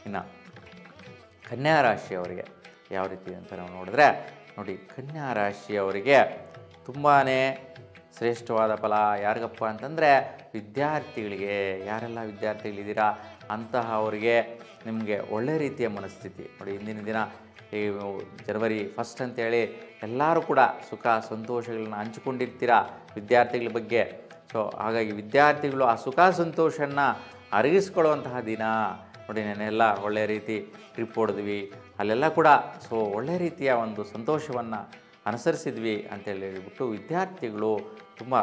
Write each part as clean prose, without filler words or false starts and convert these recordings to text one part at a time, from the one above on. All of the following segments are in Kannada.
ಇನ್ನು ಕನ್ಯಾ ರಾಶಿಯವರಿಗೆ ಯಾವ ರೀತಿ ಅಂತ ನಾವು ನೋಡಿದ್ರೆ ನೋಡಿ, ಕನ್ಯಾ ರಾಶಿಯವರಿಗೆ ತುಂಬಾ ಶ್ರೇಷ್ಠವಾದ ಫಲ. ಯಾರಿಗಪ್ಪ ಅಂತಂದರೆ ವಿದ್ಯಾರ್ಥಿಗಳಿಗೆ. ಯಾರೆಲ್ಲ ವಿದ್ಯಾರ್ಥಿಗಳಿದ್ದೀರಾ ಅಂತಹ ಅವರಿಗೆ ನಿಮಗೆ ಒಳ್ಳೆ ರೀತಿಯ ಮನಸ್ಥಿತಿ ನೋಡಿ. ಇಂದಿನ ದಿನ ಈ ಜನವರಿ 1 ಅಂತೇಳಿ ಎಲ್ಲರೂ ಕೂಡ ಸುಖ ಸಂತೋಷಗಳನ್ನ ಹಂಚಿಕೊಂಡಿರ್ತೀರ ವಿದ್ಯಾರ್ಥಿಗಳ ಬಗ್ಗೆ. ಸೊ ಹಾಗಾಗಿ ವಿದ್ಯಾರ್ಥಿಗಳು ಆ ಸುಖ ಸಂತೋಷನ ಅರಗಿಸ್ಕೊಳ್ಳುವಂತಹ ದಿನ ನೋಡಿ. ನಾನೆಲ್ಲ ಒಳ್ಳೆಯ ರೀತಿ ಟ್ರಿಪ್ ಹೊಡೆದ್ವಿ, ಅಲ್ಲೆಲ್ಲ ಕೂಡ ಸೊ ಒಳ್ಳೆ ರೀತಿಯ ಒಂದು ಸಂತೋಷವನ್ನು ಅನುಸರಿಸಿದ್ವಿ ಅಂತೇಳಿ ಹೇಳಿಬಿಟ್ಟು ವಿದ್ಯಾರ್ಥಿಗಳು ತುಂಬ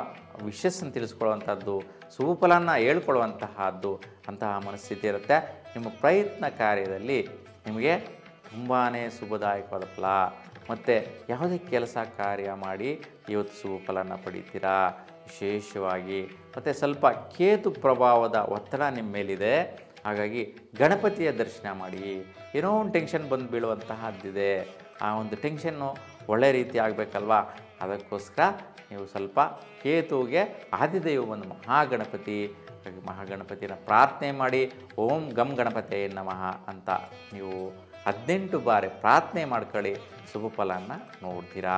ವಿಷಸ್ಸನ್ನು ತಿಳಿಸ್ಕೊಳ್ಳುವಂಥದ್ದು, ಶುಭಫಲನ ಹೇಳ್ಕೊಳ್ಳುವಂತಹದ್ದು ಅಂತಹ ಮನಸ್ಥಿತಿ ಇರುತ್ತೆ. ನಿಮ್ಮ ಪ್ರಯತ್ನ ಕಾರ್ಯದಲ್ಲಿ ನಿಮಗೆ ತುಂಬಾ ಶುಭದಾಯಕವಾದ ಫಲ. ಮತ್ತು ಯಾವುದೇ ಕೆಲಸ ಕಾರ್ಯ ಮಾಡಿ ಇವತ್ತು ಶುಭಫಲನ ಪಡಿತೀರಾ ವಿಶೇಷವಾಗಿ. ಮತ್ತು ಸ್ವಲ್ಪ ಕೇತು ಪ್ರಭಾವದ ಒತ್ತಡ ನಿಮ್ಮ ಮೇಲಿದೆ, ಹಾಗಾಗಿ ಗಣಪತಿಯ ದರ್ಶನ ಮಾಡಿ. ಏನೋ ಒಂದು ಟೆನ್ಷನ್ ಬಂದು ಬೀಳುವಂತಹದ್ದಿದೆ, ಆ ಒಂದು ಟೆನ್ಷನ್ನು ಒಳ್ಳೆ ರೀತಿ ಆಗಬೇಕಲ್ವ, ಅದಕ್ಕೋಸ್ಕರ ನೀವು ಸ್ವಲ್ಪ ಕೇತುವಿಗೆ ಆದಿದೇವ ಒಂದು ಮಹಾಗಣಪತಿನ ಪ್ರಾರ್ಥನೆ ಮಾಡಿ. ಓಂ ಗಂ ಗಣಪತಿ ನಮಃ ಅಂತ ನೀವು 18 ಬಾರಿ ಪ್ರಾರ್ಥನೆ ಮಾಡ್ಕೊಳ್ಳಿ, ಶುಭ ಫಲನ ನೋಡ್ತೀರಾ.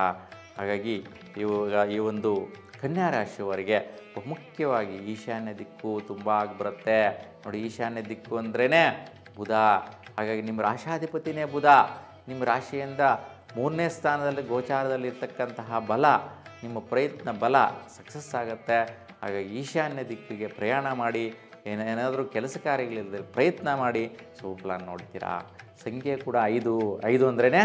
ಹಾಗಾಗಿ ಇವಾಗ ಈ ಒಂದು ಕನ್ಯಾ ರಾಶಿಯವರಿಗೆ ಮುಖ್ಯವಾಗಿ ಈಶಾನ್ಯ ದಿಕ್ಕು ತುಂಬ ಆಗಿಬರುತ್ತೆ ನೋಡಿ. ಈಶಾನ್ಯ ದಿಕ್ಕು ಅಂದ್ರೇ ಬುಧ. ಹಾಗಾಗಿ ನಿಮ್ಮ ರಾಶಾಧಿಪತಿನೇ ಬುಧ. ನಿಮ್ಮ ರಾಶಿಯಿಂದ 3ನೇ ಸ್ಥಾನದಲ್ಲಿ ಗೋಚಾರದಲ್ಲಿರ್ತಕ್ಕಂತಹ ಬಲ, ನಿಮ್ಮ ಪ್ರಯತ್ನ ಬಲ ಸಕ್ಸಸ್ ಆಗುತ್ತೆ. ಹಾಗಾಗಿ ಈಶಾನ್ಯ ದಿಕ್ಕಿಗೆ ಪ್ರಯಾಣ ಮಾಡಿ, ಏನಾದರೂ ಕೆಲಸ ಕಾರ್ಯಗಳಿಲ್ಲದೆ ಪ್ರಯತ್ನ ಮಾಡಿ ಶುಭಫಲ ನೋಡ್ತೀರಾ. ಸಂಖ್ಯೆ ಕೂಡ 5 ಅಂದ್ರೇ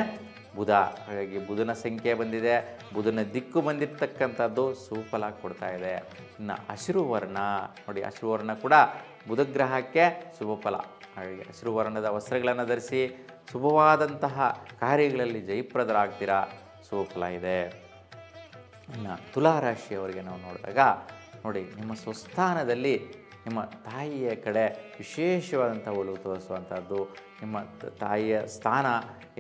ಬುಧ. ಹಾಗಾಗಿ ಬುಧನ ಸಂಖ್ಯೆ ಬಂದಿದೆ, ಬುಧನ ದಿಕ್ಕು ಬಂದಿರತಕ್ಕಂಥದ್ದು ಶುಭಫಲ ಕೊಡ್ತಾ ಇದೆ. ಇನ್ನು ಹಸಿರು ವರ್ಣ ನೋಡಿ, ಹಸಿರು ವರ್ಣ ಕೂಡ ಬುಧ ಗ್ರಹಕ್ಕೆ ಶುಭಫಲ. ಹಾಗಾಗಿ ಹಸಿರು ವರ್ಣದ ವಸ್ತ್ರಗಳನ್ನು ಧರಿಸಿ ಶುಭವಾದಂತಹ ಕಾರ್ಯಗಳಲ್ಲಿ ಜಯಪ್ರದರಾಗ್ತೀರಾ, ಶುಭಫಲ ಇದೆ. ಇನ್ನು ತುಲಾರಾಶಿಯವರಿಗೆ ನಾವು ನೋಡಿದಾಗ ನೋಡಿ, ನಿಮ್ಮ ಸ್ವಸ್ಥಾನದಲ್ಲಿ ನಿಮ್ಮ ತಾಯಿಯ ಕಡೆ ವಿಶೇಷವಾದಂಥ ಒಲವು ತೋರಿಸುವಂಥದ್ದು, ನಿಮ್ಮ ತಾಯಿಯ ಸ್ಥಾನ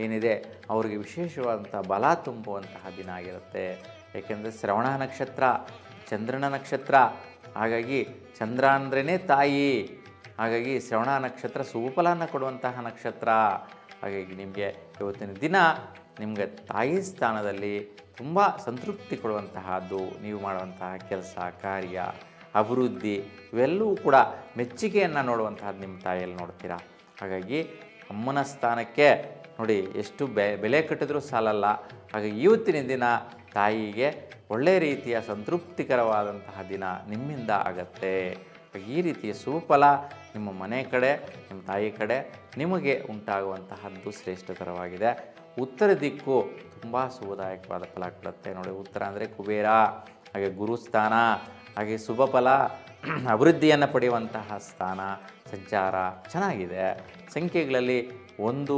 ಏನಿದೆ ಅವರಿಗೆ ವಿಶೇಷವಾದಂಥ ಬಲ ತುಂಬುವಂತಹ ದಿನ ಆಗಿರುತ್ತೆ. ಏಕೆಂದರೆ ಶ್ರವಣ ನಕ್ಷತ್ರ ಚಂದ್ರನ ನಕ್ಷತ್ರ. ಹಾಗಾಗಿ ಚಂದ್ರ ಅಂದ್ರೇ ತಾಯಿ. ಹಾಗಾಗಿ ಶ್ರವಣ ನಕ್ಷತ್ರ ಶುಭಫಲನ ಕೊಡುವಂತಹ ನಕ್ಷತ್ರ. ಹಾಗಾಗಿ ನಿಮಗೆ ಇವತ್ತಿನ ದಿನ ನಿಮಗೆ ತಾಯಿ ಸ್ಥಾನದಲ್ಲಿ ತುಂಬ ಸಂತೃಪ್ತಿ ಕೊಡುವಂತಹದ್ದು, ನೀವು ಮಾಡುವಂತಹ ಕೆಲಸ ಕಾರ್ಯ ಅಭಿವೃದ್ಧಿ ಇವೆಲ್ಲವೂ ಕೂಡ ಮೆಚ್ಚುಗೆಯನ್ನು ನೋಡುವಂತಹದ್ದು ನಿಮ್ಮ ತಾಯಿಯಲ್ಲಿ ನೋಡ್ತೀರಾ. ಹಾಗಾಗಿ ಅಮ್ಮನ ಸ್ಥಾನಕ್ಕೆ ನೋಡಿ ಎಷ್ಟು ಬೆಲೆ ಕಟ್ಟಿದ್ರೂ ಸಾಲಲ್ಲ. ಹಾಗಾಗಿ ಇವತ್ತಿನ ದಿನ ತಾಯಿಗೆ ಒಳ್ಳೆಯ ರೀತಿಯ ಸಂತೃಪ್ತಿಕರವಾದಂತಹ ದಿನ ನಿಮ್ಮಿಂದ ಆಗತ್ತೆ. ಈ ರೀತಿಯ ಶುಭಫಲ ನಿಮ್ಮ ಮನೆ ಕಡೆ, ನಿಮ್ಮ ತಾಯಿ ಕಡೆ ನಿಮಗೆ ಉಂಟಾಗುವಂತಹದ್ದು ಶ್ರೇಷ್ಠಕರವಾಗಿದೆ. ಉತ್ತರ ದಿಕ್ಕು ತುಂಬ ಶುಭದಾಯಕವಾದ ಫಲ ಕೊಡುತ್ತೆ ನೋಡಿ. ಉತ್ತರ ಅಂದರೆ ಕುಬೇರ, ಹಾಗೆ ಗುರುಸ್ಥಾನ, ಹಾಗೆ ಶುಭ ಫಲ ಅಭಿವೃದ್ಧಿಯನ್ನು ಪಡೆಯುವಂತಹ ಸ್ಥಾನ ಸಂಚಾರ ಚೆನ್ನಾಗಿದೆ. ಸಂಖ್ಯೆಗಳಲ್ಲಿ 1,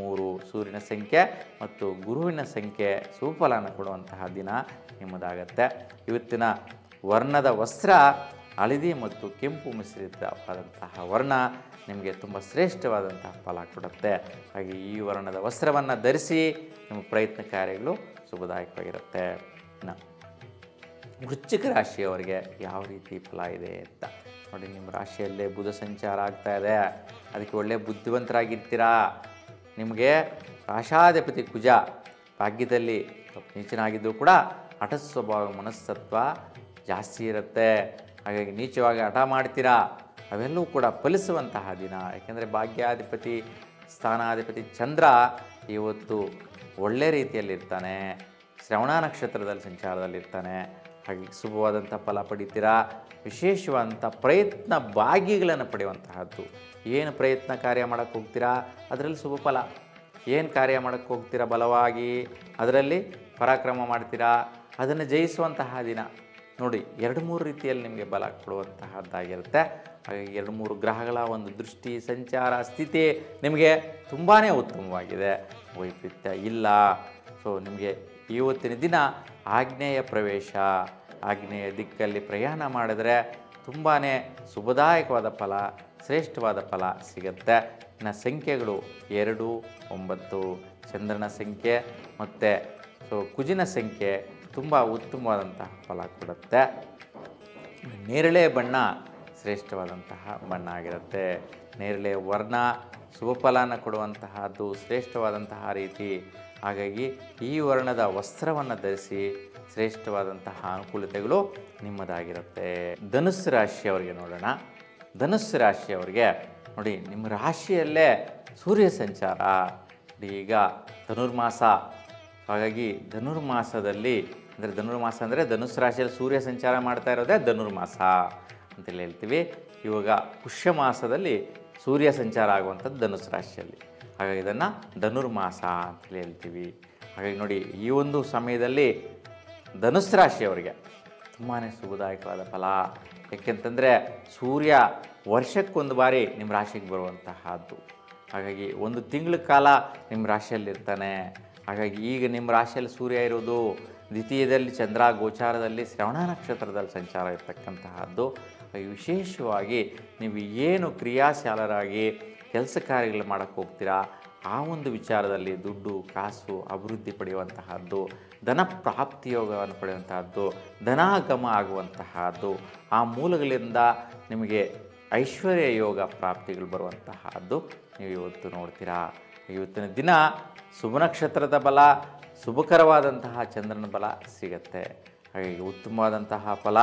3 ಸೂರ್ಯನ ಸಂಖ್ಯೆ ಮತ್ತು ಗುರುವಿನ ಸಂಖ್ಯೆ ಶುಭಫಲನ ಕೊಡುವಂತಹ ದಿನ ನಿಮ್ಮದಾಗತ್ತೆ. ಇವತ್ತಿನ ವರ್ಣದ ವಸ್ತ್ರ ಹಳದಿ ಮತ್ತು ಕೆಂಪು ಮಿಶ್ರಿತವಾದಂತಹ ವರ್ಣ ನಿಮಗೆ ತುಂಬ ಶ್ರೇಷ್ಠವಾದಂತಹ ಫಲ ಕೊಡುತ್ತೆ. ಹಾಗೆ ಈ ವರ್ಣದ ವಸ್ತ್ರವನ್ನು ಧರಿಸಿ ನಿಮ್ಮ ಪ್ರಯತ್ನ ಕಾರ್ಯಗಳು ಶುಭದಾಯಕವಾಗಿರುತ್ತೆ. ಇನ್ನು ವೃಶ್ಚಿಕ ರಾಶಿಯವರಿಗೆ ಯಾವ ರೀತಿ ಫಲ ಇದೆ ಅಂತ ನೋಡಿ. ನಿಮ್ಮ ರಾಶಿಯಲ್ಲೇ ಬುಧ ಸಂಚಾರ ಆಗ್ತಾ ಇದೆ, ಅದಕ್ಕೆ ಒಳ್ಳೆಯ ಬುದ್ಧಿವಂತರಾಗಿರ್ತೀರಾ. ನಿಮಗೆ ರಾಶಾಧಿಪತಿ ಕುಜ ಭಾಗ್ಯದಲ್ಲಿ ನೀಚನಾಗಿದ್ದು ಕೂಡ ಹಠ ಸ್ವಭಾವ ಮನಸ್ತತ್ವ ಜಾಸ್ತಿ ಇರುತ್ತೆ. ಹಾಗಾಗಿ ನೀಚವಾಗಿ ಹಠ ಮಾಡ್ತೀರಾ, ಅವೆಲ್ಲವೂ ಕೂಡ ಫಲಿಸುವಂತಹ ದಿನ. ಯಾಕೆಂದರೆ ಭಾಗ್ಯಾಧಿಪತಿ ಸ್ಥಾನಾಧಿಪತಿ ಚಂದ್ರ ಇವತ್ತು ಒಳ್ಳೆ ರೀತಿಯಲ್ಲಿರ್ತಾನೆ, ಶ್ರವಣ ನಕ್ಷತ್ರದಲ್ಲಿ ಸಂಚಾರದಲ್ಲಿರ್ತಾನೆ. ಹಾಗೆ ಶುಭವಾದಂಥ ಫಲ ಪಡಿತೀರಾ. ವಿಶೇಷವಾದಂಥ ಪ್ರಯತ್ನ ಭಾಗ್ಯಗಳನ್ನು ಪಡೆಯುವಂತಹದ್ದು. ಏನು ಪ್ರಯತ್ನ ಕಾರ್ಯ ಮಾಡೋಕ್ಕೆ ಹೋಗ್ತೀರಾ ಅದರಲ್ಲಿ ಶುಭ ಫಲ. ಏನು ಕಾರ್ಯ ಮಾಡೋಕ್ಕೆ ಹೋಗ್ತೀರಾ ಬಲವಾಗಿ ಅದರಲ್ಲಿ ಪರಾಕ್ರಮ ಮಾಡ್ತೀರಾ, ಅದನ್ನು ಜಯಿಸುವಂತಹ ದಿನ ನೋಡಿ. 2-3 ರೀತಿಯಲ್ಲಿ ನಿಮಗೆ ಬಲ ಕೊಡುವಂತಹದ್ದಾಗಿರುತ್ತೆ. ಹಾಗಾಗಿ 2-3 ಗ್ರಹಗಳ ಒಂದು ದೃಷ್ಟಿ ಸಂಚಾರ ಸ್ಥಿತಿ ನಿಮಗೆ ತುಂಬಾ ಉತ್ತಮವಾಗಿದೆ, ವೈಪರೀತ್ಯ ಇಲ್ಲ. ಸೊ ನಿಮಗೆ ಇವತ್ತಿನ ದಿನ ಆಗ್ನೇಯ ಪ್ರವೇಶ, ಆಗ್ನೇಯ ದಿಕ್ಕಲ್ಲಿ ಪ್ರಯಾಣ ಮಾಡಿದ್ರೆ ತುಂಬಾ ಶುಭದಾಯಕವಾದ ಫಲ, ಶ್ರೇಷ್ಠವಾದ ಫಲ ಸಿಗುತ್ತೆ. ಇನ್ನು ಸಂಖ್ಯೆಗಳು 2, 9 ಚಂದ್ರನ ಸಂಖ್ಯೆ ಮತ್ತು ಕುಜಿನ ಸಂಖ್ಯೆ ತುಂಬ ಉತ್ತಮವಾದಂತಹ ಫಲ ಕೊಡುತ್ತೆ. ನೇರಳೆ ಬಣ್ಣ ಶ್ರೇಷ್ಠವಾದಂತಹ ಬಣ್ಣ ಆಗಿರುತ್ತೆ. ನೇರಳೆ ವರ್ಣ ಶುಭ ಫಲನ ಕೊಡುವಂತಹದ್ದು ಶ್ರೇಷ್ಠವಾದಂತಹ ರೀತಿ. ಹಾಗಾಗಿ ಈ ವರ್ಣದ ವಸ್ತ್ರವನ್ನು ಧರಿಸಿ ಶ್ರೇಷ್ಠವಾದಂತಹ ಅನುಕೂಲತೆಗಳು ನಿಮ್ಮದಾಗಿರುತ್ತೆ. ಧನುಸ್ಸು ರಾಶಿಯವರಿಗೆ ನೋಡೋಣ. ಧನುಸ್ಸು ರಾಶಿಯವರಿಗೆ ನೋಡಿ, ನಿಮ್ಮ ರಾಶಿಯಲ್ಲೇ ಸೂರ್ಯ ಸಂಚಾರ. ಈಗ ಧನುರ್ಮಾಸ, ಹಾಗಾಗಿ ಧನುರ್ಮಾಸದಲ್ಲಿ ಅಂದರೆ ಧನುರ್ಮಾಸ ಅಂದರೆ ಧನುಸ್ಸು ರಾಶಿಯಲ್ಲಿ ಸೂರ್ಯ ಸಂಚಾರ ಮಾಡ್ತಾ ಇರೋದೇ ಧನುರ್ಮಾಸ ಅಂತೇಳಿ ಹೇಳ್ತೀವಿ. ಇವಾಗ ಪುಷ್ಯ ಮಾಸದಲ್ಲಿ ಸೂರ್ಯ ಸಂಚಾರ ಆಗುವಂಥದ್ದು ಧನುಸ್ಸು ರಾಶಿಯಲ್ಲಿ, ಹಾಗಾಗಿ ಇದನ್ನು ಧನುರ್ಮಾಸ ಅಂತೇಳಿ ಹೇಳ್ತೀವಿ. ಹಾಗಾಗಿ ನೋಡಿ, ಈ ಒಂದು ಸಮಯದಲ್ಲಿ ಧನುಸ್ಸು ರಾಶಿಯವರಿಗೆ ತುಂಬಾ ಶುಭದಾಯಕವಾದ ಫಲ. ಏಕೆಂತಂದರೆ ಸೂರ್ಯ ವರ್ಷಕ್ಕೊಂದು ಬಾರಿ ನಿಮ್ಮ ರಾಶಿಗೆ ಬರುವಂತಹದ್ದು. ಹಾಗಾಗಿ ಒಂದು ತಿಂಗಳ ಕಾಲ ನಿಮ್ಮ ರಾಶಿಯಲ್ಲಿರ್ತಾನೆ. ಹಾಗಾಗಿ ಈಗ ನಿಮ್ಮ ರಾಶಿಯಲ್ಲಿ ಸೂರ್ಯ ಇರೋದು, ದ್ವಿತೀಯದಲ್ಲಿ ಚಂದ್ರ ಗೋಚಾರದಲ್ಲಿ ಶ್ರವಣ ನಕ್ಷತ್ರದಲ್ಲಿ ಸಂಚಾರ ಇರ್ತಕ್ಕಂತಹದ್ದು. ವಿಶೇಷವಾಗಿ ನೀವು ಏನು ಕ್ರಿಯಾಶಾಲರಾಗಿ ಕೆಲಸ ಕಾರ್ಯಗಳು ಮಾಡೋಕ್ಕೆ ಹೋಗ್ತೀರಾ, ಆ ಒಂದು ವಿಚಾರದಲ್ಲಿ ದುಡ್ಡು ಕಾಸು ಅಭಿವೃದ್ಧಿ ಪಡೆಯುವಂತಹದ್ದು, ಧನ ಪ್ರಾಪ್ತಿಯೋಗವನ್ನು ಪಡೆಯುವಂತಹದ್ದು, ಧನಾಗಮ ಆಗುವಂತಹದ್ದು, ಆ ಮೂಲಗಳಿಂದ ನಿಮಗೆ ಐಶ್ವರ್ಯ ಯೋಗ ಪ್ರಾಪ್ತಿಗಳು ಬರುವಂತಹದ್ದು ನೀವು ಇವತ್ತು ನೋಡ್ತೀರಾ. ಇವತ್ತಿನ ದಿನ ಶುಭ ನಕ್ಷತ್ರದ ಬಲ, ಶುಭಕರವಾದಂತಹ ಚಂದ್ರನ ಬಲ ಸಿಗತ್ತೆ. ಹಾಗಾಗಿ ಉತ್ತಮವಾದಂತಹ ಫಲ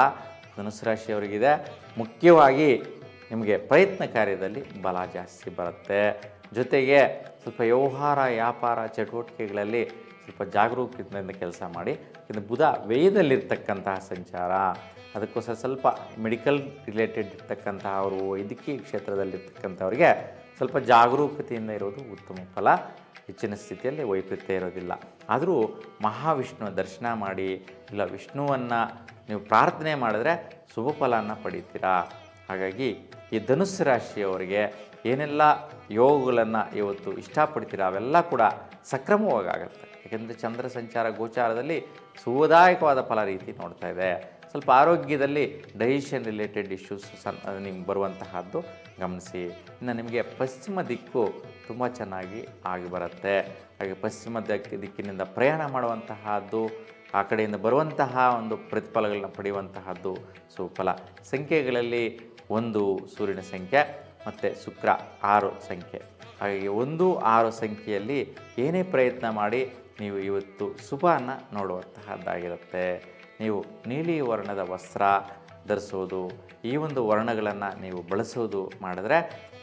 ಧನುಸ್ಸು ರಾಶಿಯವರಿಗಿದೆ. ಮುಖ್ಯವಾಗಿ ನಿಮಗೆ ಪ್ರಯತ್ನ ಕಾರ್ಯದಲ್ಲಿ ಬಲ ಜಾಸ್ತಿ ಬರುತ್ತೆ. ಜೊತೆಗೆ ಸ್ವಲ್ಪ ವ್ಯವಹಾರ ವ್ಯಾಪಾರ ಚಟುವಟಿಕೆಗಳಲ್ಲಿ ಸ್ವಲ್ಪ ಜಾಗರೂಕತೆಯಿಂದ ಕೆಲಸ ಮಾಡಿ. ಇನ್ನು ಬುಧ ವ್ಯಯದಲ್ಲಿರ್ತಕ್ಕಂತಹ ಸಂಚಾರ, ಅದಕ್ಕೋಸ್ಕರ ಸ್ವಲ್ಪ ಮೆಡಿಕಲ್ ರಿಲೇಟೆಡ್ ಇರ್ತಕ್ಕಂತಹ ಅವರು ವೈದ್ಯಕೀಯ ಕ್ಷೇತ್ರದಲ್ಲಿರ್ತಕ್ಕಂಥವ್ರಿಗೆ ಸ್ವಲ್ಪ ಜಾಗರೂಕತೆಯಿಂದ ಇರೋದು ಉತ್ತಮ ಫಲ. ಹೆಚ್ಚಿನ ಸ್ಥಿತಿಯಲ್ಲಿ ವೈಪರೀತ್ಯ ಇರೋದಿಲ್ಲ. ಆದರೂ ಮಹಾವಿಷ್ಣುವ ದರ್ಶನ ಮಾಡಿ ಇಲ್ಲ ವಿಷ್ಣುವನ್ನು ನೀವು ಪ್ರಾರ್ಥನೆ ಮಾಡಿದ್ರೆ ಶುಭ ಫಲನ ಪಡಿತೀರಾ. ಹಾಗಾಗಿ ಈ ಧನುಸ್ಸು ರಾಶಿಯವರಿಗೆ ಏನೆಲ್ಲ ಯೋಗಗಳನ್ನು ಇವತ್ತು ಇಷ್ಟಪಡ್ತೀರಾ ಅವೆಲ್ಲ ಕೂಡ ಸಕ್ರಮವಾಗುತ್ತೆ. ಏಕೆಂದರೆ ಚಂದ್ರ ಸಂಚಾರ ಗೋಚಾರದಲ್ಲಿ ಶುಭದಾಯಕವಾದ ಫಲ ರೀತಿ ನೋಡ್ತಾ ಇದೆ. ಸ್ವಲ್ಪ ಆರೋಗ್ಯದಲ್ಲಿ ಡೈಜೆಷನ್ ರಿಲೇಟೆಡ್ ಇಶ್ಯೂಸ್ ನಿಮ್ಗೆ ಬರುವಂತಹದ್ದು ಗಮನಿಸಿ. ಇನ್ನು ನಿಮಗೆ ಪಶ್ಚಿಮ ದಿಕ್ಕು ತುಂಬ ಚೆನ್ನಾಗಿ ಆಗಿ ಬರುತ್ತೆ. ಹಾಗೆ ಪಶ್ಚಿಮ ದಿಕ್ಕಿನಿಂದ ಪ್ರಯಾಣ ಮಾಡುವಂತಹದ್ದು, ಆ ಕಡೆಯಿಂದ ಬರುವಂತಹ ಒಂದು ಪ್ರತಿಫಲಗಳನ್ನ ಪಡೆಯುವಂತಹದ್ದು ಸುಫಲ. ಸಂಖ್ಯೆಗಳಲ್ಲಿ 1 ಸೂರ್ಯನ ಸಂಖ್ಯೆ ಮತ್ತು ಶುಕ್ರ 6 ಸಂಖ್ಯೆ. ಹಾಗಾಗಿ 1, 6 ಸಂಖ್ಯೆಯಲ್ಲಿ ಏನೇ ಪ್ರಯತ್ನ ಮಾಡಿ ನೀವು ಇವತ್ತು ಶುಭನ ನೋಡುವಂತಹದ್ದಾಗಿರುತ್ತೆ. ನೀವು ನೀಲಿ ವರ್ಣದ ವಸ್ತ್ರ ಧರಿಸೋದು, ಈ ಒಂದು ವರ್ಣಗಳನ್ನು ನೀವು ಬಳಸೋದು ಮಾಡಿದ್ರೆ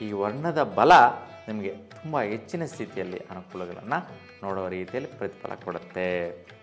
ಈ ವರ್ಣದ ಬಲ ನಿಮಗೆ ತುಂಬ ಹೆಚ್ಚಿನ ಸ್ಥಿತಿಯಲ್ಲಿ ಅನುಕೂಲಗಳನ್ನು ನೋಡುವ ರೀತಿಯಲ್ಲಿ ಪ್ರತಿಫಲ ಕೊಡುತ್ತೆ.